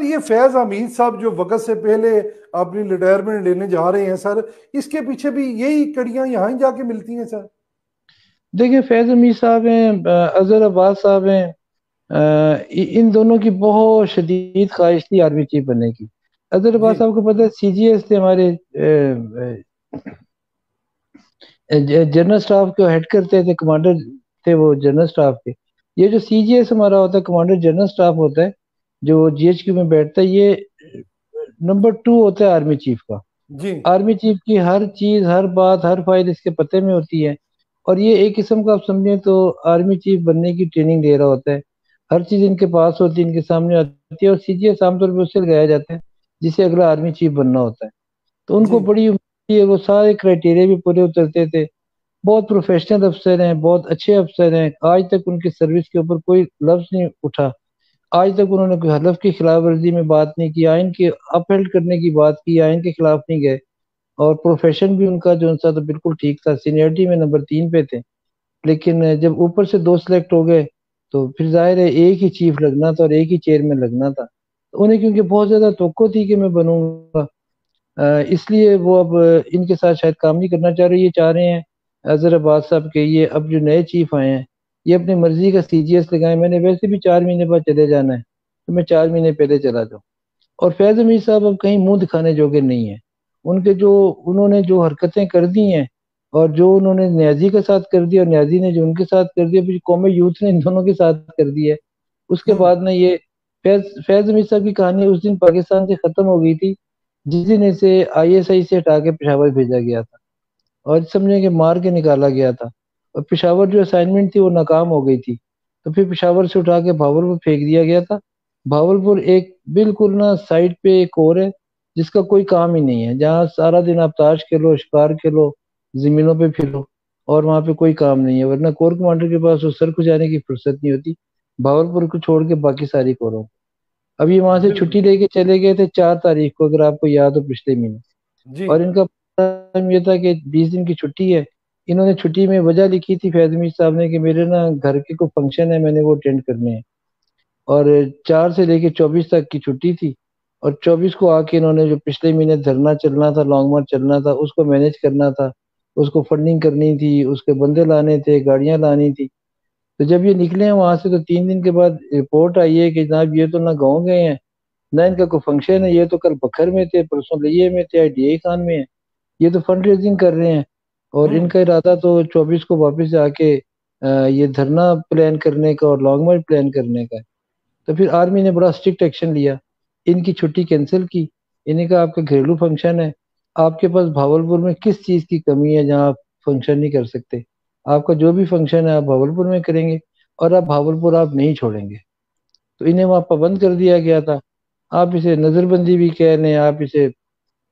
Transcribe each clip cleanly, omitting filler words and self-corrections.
یہ فیض حمید صاحب جو وقت سے پہلے اپنی ریٹائرمنٹ لینے جا رہے ہیں سر، اس کے پیچھے بھی یہی کڑیاں یہاں ہی جا کے ملتی ہیں سر؟ دیکھیں فیض حمید صاحب ہیں، اظہر عباس صاحب ہیں، ان دونوں کی بہت شدید خواہش تھی آرمی چیف بننے کی۔ اظہر جی عباس صاحب کو پتہ ہے سی جی ایس تھے ہمارے، جنرل سٹاف کو ہیڈ کرتے تھے، کمانڈر تھے وہ جنرل سٹاف کے۔ یہ جو سی جی ایس ہمارا ہوتا ہے، کمانڈر جنرل سٹاف ہوتا ہے جو جی ایچ کیو میں بیٹھتا ہے، یہ نمبر 2 ہوتا ہے آرمی چیف کا۔ جی آرمی چیف کی ہر چیز، ہر بات، ہر فائل اس کے پتے میں ہوتی ہے، اور یہ ایک قسم کا آپ سمجھیں تو آرمی چیف بننے کی ٹریننگ دے رہا ہوتا ہے۔ ہر چیز ان کے پاس ہوتی ہے، ان کے سامنے آتی ہے، اور سی جی ایس عام طور پہ اس سے لگایا جاتا ہے جسے اگلا آرمی چیف بننا ہوتا ہے۔ تو ان جی کو بڑی امید ہے، وہ سارے کرائٹیریا بھی پورے اترتے تھے۔ بہت پروفیشنل افسر ہیں، بہت اچھے افسر ہیں، آج تک ان کی سروس کے اوپر کوئی لفظ نہیں اٹھا، آج تک انہوں نے کوئی حلف کی خلاف ورزی میں بات نہیں کی، آئین کے اپ ہیلڈ کرنے کی بات کی، آئین کے خلاف نہیں گئے، اور پروفیشن بھی ان کا جو سا تو بالکل ٹھیک تھا، سینئرٹی میں نمبر 3 پہ تھے۔ لیکن جب اوپر سے 2 سلیکٹ ہو گئے تو پھر ظاہر ہے ایک ہی چیف لگنا تھا اور ایک ہی چیئرمین لگنا تھا، تو انہیں کیونکہ بہت زیادہ توقع تھی کہ میں بنوں گا، اس لیے وہ اب ان کے ساتھ شاید کام نہیں کرنا چاہ رہے، یہ چاہ رہے ہیں اظہر عباس صاحب کے یہ اب جو نئے چیف آئے ہیں یہ اپنی مرضی کا سی جی ایس لگائیں، میں نے ویسے بھی 4 مہینے بعد چلے جانا ہے تو میں 4 مہینے پہلے چلا جاؤں۔ اور فیض حمید صاحب اب کہیں منہ دکھانے جوگے نہیں ہیں، ان کے جو انہوں نے جو حرکتیں کر دی ہیں اور جو انہوں نے نیازی کے ساتھ کر دیا اور نیازی نے جو ان کے ساتھ کر دیا، پھر قومی یوتھ نے ان دونوں کے ساتھ کر دیا ہے، اس کے ہوں بعد میں یہ فیض حمید صاحب کی کہانی اس دن پاکستان سے ختم ہو گئی تھی جس دن اسے آئی ایس آئی سے ہٹا کے پشاور بھیجا گیا تھا اور سمجھیں کہ مار کے نکالا گیا تھا، اور پشاور جو اسائنمنٹ تھی وہ ناکام ہو گئی تھی، تو پھر پشاور سے اٹھا کے بھاولپور پھینک دیا گیا تھا۔ بھاولپور ایک بالکل نا سائڈ پہ ایک اور ہے جس کا کوئی کام ہی نہیں ہے، جہاں سارا دن آپ تاش کھیلو، شکار کھیلو، زمینوں پہ پھرو، اور وہاں پہ کوئی کام نہیں ہے، ورنہ کور کمانڈر کے پاس اس سر کو جانے کی فرصت نہیں ہوتی بھاولپور کو چھوڑ کے باقی ساری کوروں۔ اب یہ وہاں سے بالکل چھٹی لے کے چلے گئے تھے 4 تاریخ کو، اگر آپ کو یاد ہو پچھلے مہینے، جی اور ان کا ٹائم یہ تھا کہ 20 دن کی چھٹی ہے۔ انہوں نے چھٹی میں وجہ لکھی تھی فیض حمید صاحب نے کہ میرے نا گھر کے کوئی فنکشن ہے، میں نے وہ اٹینڈ کرنے ہیں، اور 4 سے لے کے 24 تک کی چھٹی تھی، اور 24 کو آ کے انہوں نے جو پچھلے مہینے دھرنا چلنا تھا، لانگ مارچ چلنا تھا، اس کو مینیج کرنا تھا، اس کو فنڈنگ کرنی تھی، اس کے بندے لانے تھے، گاڑیاں لانی تھی۔ تو جب یہ نکلے ہیں وہاں سے تو 3 دن کے بعد رپورٹ آئی ہے کہ جناب یہ تو نہ گاؤں گئے ہیں، نہ ان کا کوئی فنکشن ہے، یہ تو کل بکھر میں تھے، پرسوں لئے میں تھے، IDA خان میں ہے، یہ تو فنڈ ریزنگ کر رہے ہیں، اور ہوں ان کا ارادہ تو 24 کو واپس جا کے یہ دھرنا پلان کرنے کا اور لانگ مارچ پلان کرنے کا ہے۔ تو پھر آرمی نے بڑا اسٹرکٹ ایکشن لیا، ان کی چھٹی کینسل کی، انہیں کہا آپ کا گھریلو فنکشن ہے، آپ کے پاس بھاولپور میں کس چیز کی کمی ہے جہاں آپ فنکشن نہیں کر سکتے، آپ کا جو بھی فنکشن ہے آپ بھاولپور میں کریں گے، اور آپ بھاولپور آپ نہیں چھوڑیں گے۔ تو انہیں وہاں پابند کر دیا گیا تھا، آپ اسے نظر بندی بھی کہہ لیں، آپ اسے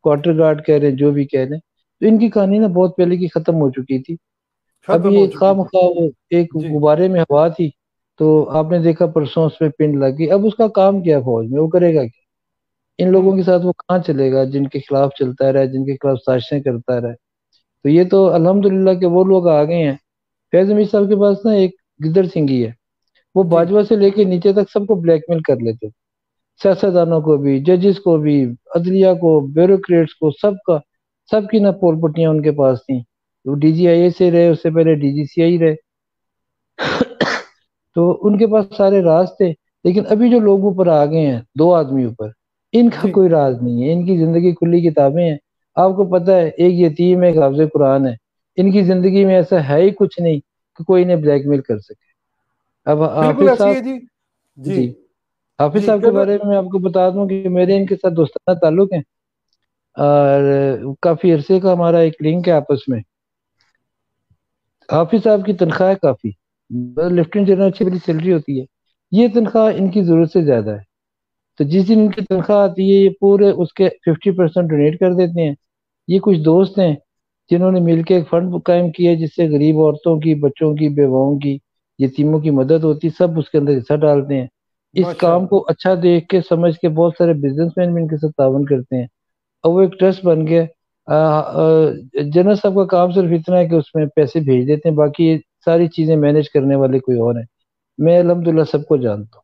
کوارٹر گارڈ کہہ رہے ہیں، جو بھی کہہ لیں، تو ان کی کہانی نا بہت پہلے کی ختم ہو چکی تھی۔ اب ختم ہو یہ خواہ چکی تھی مخواہ وہ ایک جی غبارے میں ہوا تھی، تو آپ نے دیکھا پرسوں اس پہ پنڈ لگ گئی، اب اس کا کام کیا فوج میں، وہ کرے گا کیا؟ ان ہوں لوگوں کے ساتھ وہ کہاں چلے گا جن کے خلاف چلتا رہا، جن کے خلاف سازشیں کرتا رہا؟ تو یہ تو الحمدللہ کہ وہ لوگ آ گئے ہیں۔ فیض حمید صاحب کے پاس نا ایک گدر سنگھی ہے، وہ جی باجوہ سے لے کے نیچے تک سب کو بلیک میل کر لیتے، سیاستدانوں کو بھی، ججز کو بھی، عدلیہ کو، بیوروکریٹس کو، سب کی نہ پول پٹیاں ان کے پاس تھیں۔ وہ ڈی جی آئی اے سے رہے، اس سے پہلے ڈی جی سی آئی رہے، تو ان کے پاس سارے راز تھے۔ لیکن ابھی جو لوگ اوپر آ گئے ہیں 2 آدمی اوپر، ان کا جی کوئی راز نہیں ہے، ان کی زندگی کھلی کتابیں ہیں۔ آپ کو پتہ ہے ایک یتیم ایک حافظ قرآن ہے، ان کی زندگی میں ایسا ہے ہی کچھ نہیں کہ کوئی انہیں بلیک میل کر سکے۔ اب بالکل حافظ ایسی صاحب، ہے جی جی جی حافظ جی صاحب کے چلو بارے میں آپ کو بتا دوں کہ میرے ان کے ساتھ دوستانہ تعلق ہیں، اور کافی عرصے کا ہمارا ایک لنک ہے آپس میں۔ حافظ صاحب کی تنخواہ ہے کافی، لیفٹیننٹ جنرل اچھی بڑی سیلری ہوتی ہے، یہ تنخواہ ان کی ضرورت سے زیادہ ہے، تو جس دن ان کی تنخواہ آتی ہے یہ پورے اس کے 50% ڈونیٹ کر دیتے ہیں۔ یہ کچھ دوست ہیں جنہوں نے مل کے ایک فنڈ قائم کیا ہے جس سے غریب عورتوں کی، بچوں کی، بیواؤں کی، یتیموں کی مدد ہوتی، سب اس کے اندر حصہ ڈالتے ہیں۔ اس ماشاء کام اللہ کو اچھا دیکھ کے سمجھ کے بہت سارے بزنس مین بھی ان کے ساتھ تعاون کرتے ہیں، اور وہ ایک ٹرسٹ بن گیا۔ جنرل صاحب کا کام صرف اتنا ہے کہ اس میں پیسے بھیج دیتے ہیں، باقی ساری چیزیں مینیج کرنے والے کوئی اور ہیں۔ میں الحمدللہ سب کو جانتا ہوں۔